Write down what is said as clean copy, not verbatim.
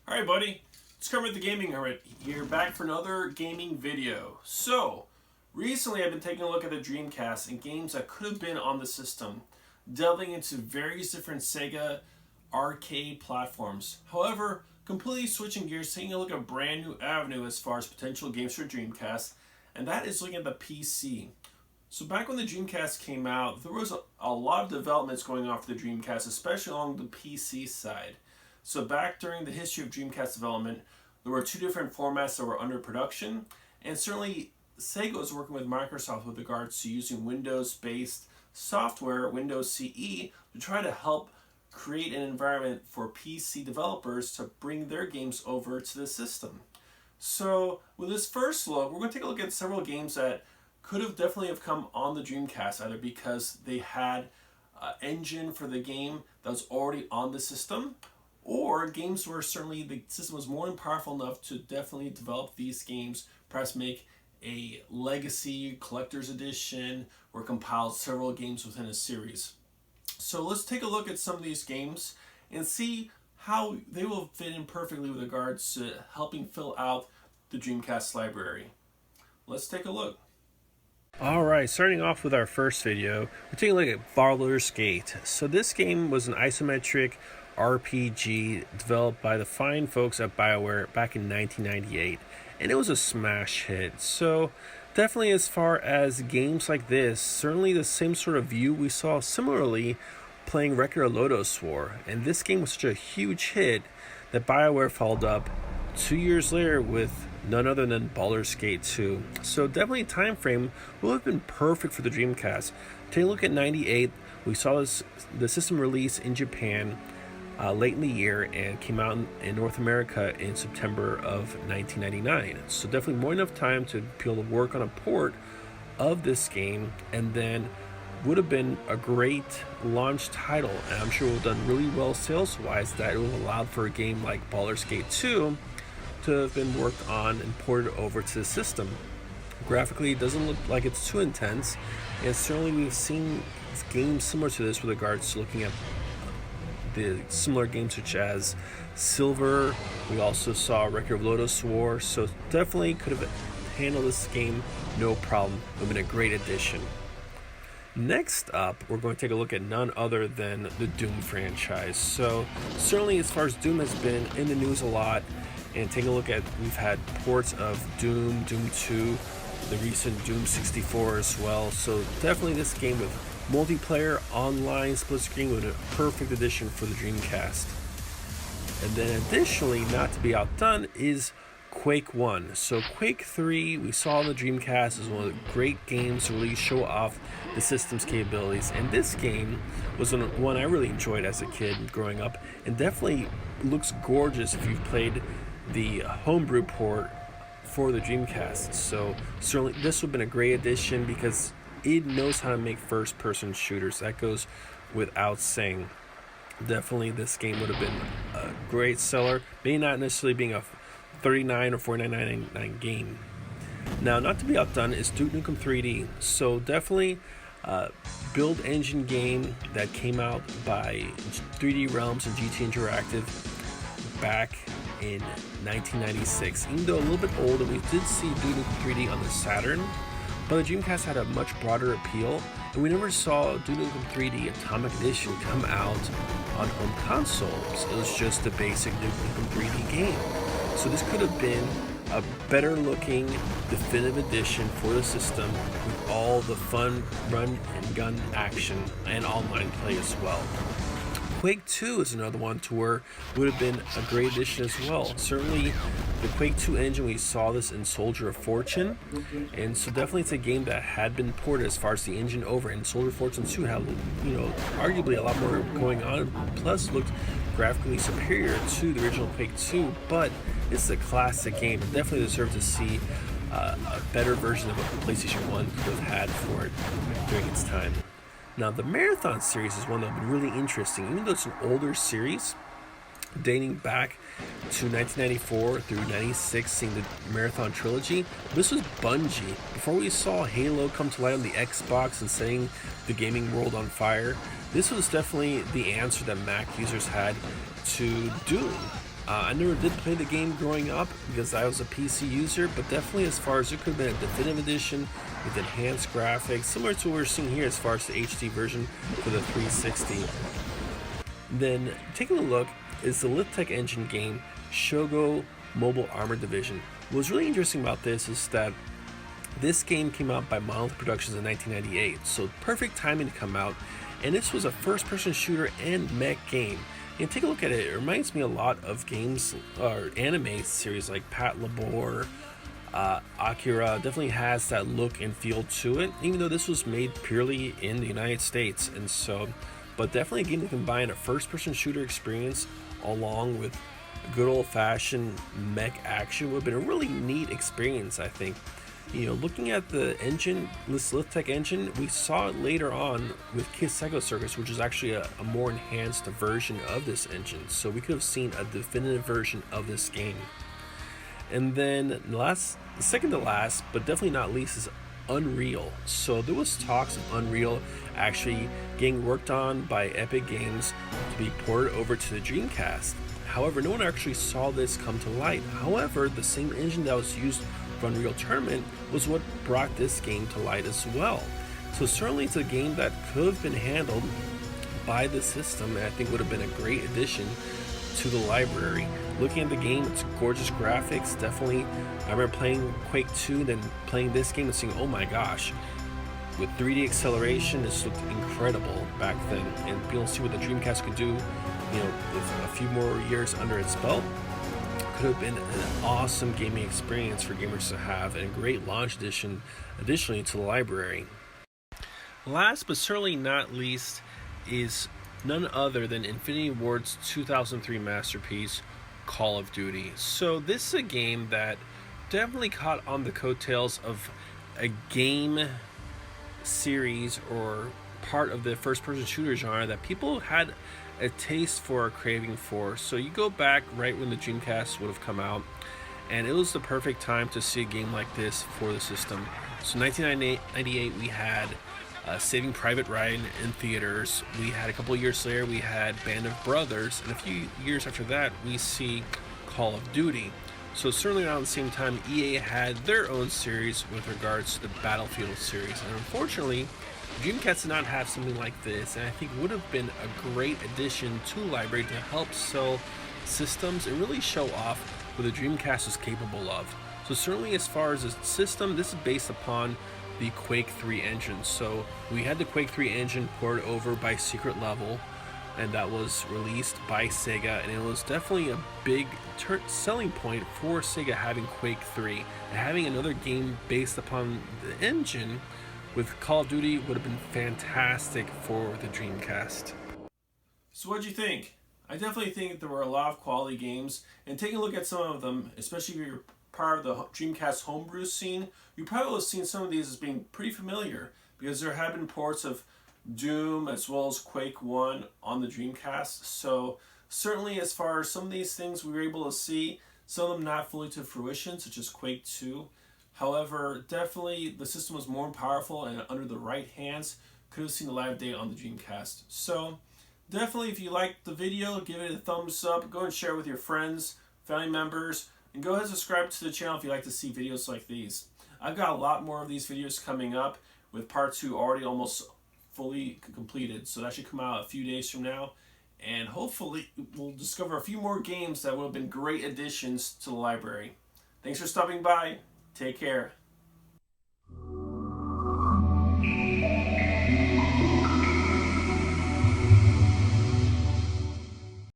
Alright buddy, it's Kermit the Gaming Hermit here, back for another gaming video. So, recently I've been taking a look at the Dreamcast and games that could have been on the system, delving into various different Sega arcade platforms. However, completely switching gears, taking a look at a brand new avenue as far as potential games for Dreamcast, and that is looking at the PC. So back when the Dreamcast came out, there was a lot of developments going on for the Dreamcast, especially along the PC side. So back during the history of Dreamcast development, there were two different formats that were under production, and certainly Sega was working with Microsoft with regards to using Windows-based software, Windows CE, to try to help create an environment for PC developers to bring their games over to the system. So with this first look, we're going to take a look at several games that could have definitely have come on the Dreamcast, either because they had an engine for the game that was already on the system, or games where certainly the system was more than powerful enough to definitely develop these games, perhaps make a legacy collector's edition or compile several games within a series. So let's take a look at some of these games and see how they will fit in perfectly with regards to helping fill out the Dreamcast library. Let's take a look. Alright, starting off with our first video, we're taking a look at Baldur's Gate. So this game was an isometric RPG developed by the fine folks at BioWare back in 1998, and it was a smash hit. So definitely, as far as games like this, certainly the same sort of view we saw similarly playing Record of Lodoss War, and this game was such a huge hit that BioWare followed up 2 years later with none other than Baldur's Gate 2. So definitely time frame will have been perfect for the Dreamcast. Take a look at 98. We saw the system release in Japan late in the year and came out in North America in September of 1999. So definitely more than enough time to be able to work on a port of this game, and then would have been a great launch title, and I'm sure it would have done really well sales wise, that it would have allowed for a game like Baldur's Gate 2 to have been worked on and ported over to the system. Graphically, it doesn't look like it's too intense, and certainly we've seen games similar to this with regards to looking at the similar games such as Silver. We also saw Record of Lodoss War, so definitely could have handled this game no problem. It would have been a great addition. Next up, we're going to take a look at none other than the Doom franchise. So certainly as far as Doom has been in the news a lot, and take a look at, we've had ports of Doom, Doom 2, the recent Doom 64 as well. So definitely this game with multiplayer, online, split screen would be a perfect addition for the Dreamcast. And then additionally, not to be outdone, is Quake 1. So Quake 3, we saw on the Dreamcast, is one of the great games to really show off the system's capabilities. And this game was one I really enjoyed as a kid growing up, and definitely looks gorgeous if you've played the homebrew port for the Dreamcast. So certainly this would have been a great addition because it knows how to make first-person shooters. That goes without saying. Definitely this game would have been a great seller, maybe not necessarily being a $39 or $49.99 game. Now, not to be outdone is Duke Nukem 3D. So definitely build engine game that came out by 3D Realms and GT Interactive back in 1996. Even though a little bit older, we did see Duke Nukem 3D on the Saturn, but the Dreamcast had a much broader appeal, and we never saw Duke Nukem 3D Atomic Edition come out on home consoles. It was just a basic Duke Nukem 3D game. So this could have been a better looking definitive edition for the system with all the fun run and gun action and online play as well. Quake 2 is another one to where it would have been a great addition as well. Certainly the Quake 2 engine, we saw this in Soldier of Fortune, and so definitely it's a game that had been ported as far as the engine over, and Soldier of Fortune 2 had, arguably a lot more going on, plus looked graphically superior to the original Quake 2, but it's a classic game and definitely deserves to see a better version of what the PlayStation 1 could have had for it during its time. Now, the Marathon series is one that would be really interesting. Even though it's an older series, dating back to 1994 through 96, seeing the Marathon trilogy, this was Bungie. Before we saw Halo come to light on the Xbox and setting the gaming world on fire, this was definitely the answer that Mac users had to Doom. I never did play the game growing up because I was a PC user, but definitely as far as it could have been a definitive edition with enhanced graphics, similar to what we're seeing here as far as the HD version for the 360. Then taking a look is the Lithtech engine game Shogo Mobile Armor Division. What's really interesting about this is that this game came out by Monolith Productions in 1998, so perfect timing to come out, and this was a first-person shooter and mech game. And take a look at it, it reminds me a lot of games or anime series like Pat Labor, Akira. Definitely has that look and feel to it, even though this was made purely in the United States. And so, but definitely a game that combined a first-person shooter experience along with good old-fashioned mech action would have been a really neat experience, I think. You know, looking at the engine, this Lithtech engine, we saw it later on with Kid Psycho Circus, which is actually a more enhanced version of this engine. So we could have seen a definitive version of this game. And then second to last, but definitely not least, is Unreal. So there was talks of Unreal actually getting worked on by Epic Games to be ported over to the Dreamcast. However, no one actually saw this come to light. However, the same engine that was used for Unreal Tournament was what brought this game to light as well. So certainly it's a game that could have been handled by the system, and I think would have been a great addition to the library. Looking at the game, it's gorgeous graphics, definitely. I remember playing Quake 2, then playing this game and saying, oh my gosh, with 3D acceleration, this looked incredible back then, and being able to see what the Dreamcast could do, you know, with a few more years under its belt, could have been an awesome gaming experience for gamers to have, and a great launch addition additionally to the library. Last but certainly not least is none other than Infinity Ward's 2003 masterpiece, Call of Duty. So this is a game that definitely caught on the coattails of a game series or part of the first-person shooter genre that people had a taste for, a craving for. So you go back right when the Dreamcast would have come out, and it was the perfect time to see a game like this for the system. So 1998 we had Saving Private Ryan in theaters. We had a couple of years later we had Band of Brothers, and a few years after that we see Call of Duty. So certainly around the same time EA had their own series with regards to the Battlefield series, and unfortunately Dreamcast did not have something like this, and I think would have been a great addition to the library to help sell systems and really show off what the Dreamcast is capable of. So certainly as far as a system, this is based upon the Quake 3 engine. So we had the Quake 3 engine ported over by Secret Level, and that was released by Sega, and it was definitely a big selling point for Sega having Quake 3, and having another game based upon the engine with Call of Duty would have been fantastic for the Dreamcast. So what'd you think? I definitely think there were a lot of quality games, and taking a look at some of them, especially if you're part of the Dreamcast homebrew scene, you probably have seen some of these as being pretty familiar, because there have been ports of Doom as well as Quake 1 on the Dreamcast. So certainly as far as some of these things we were able to see, some of them not fully to fruition, such as Quake 2. However, definitely the system was more powerful, and under the right hands could have seen the live day on the Dreamcast. So definitely if you liked the video, give it a thumbs up, go and share it with your friends, family members, and go ahead and subscribe to the channel if you like to see videos like these. I've got a lot more of these videos coming up, with part 2 already almost fully completed, so that should come out a few days from now, and hopefully we'll discover a few more games that will have been great additions to the library. Thanks for stopping by. Take care.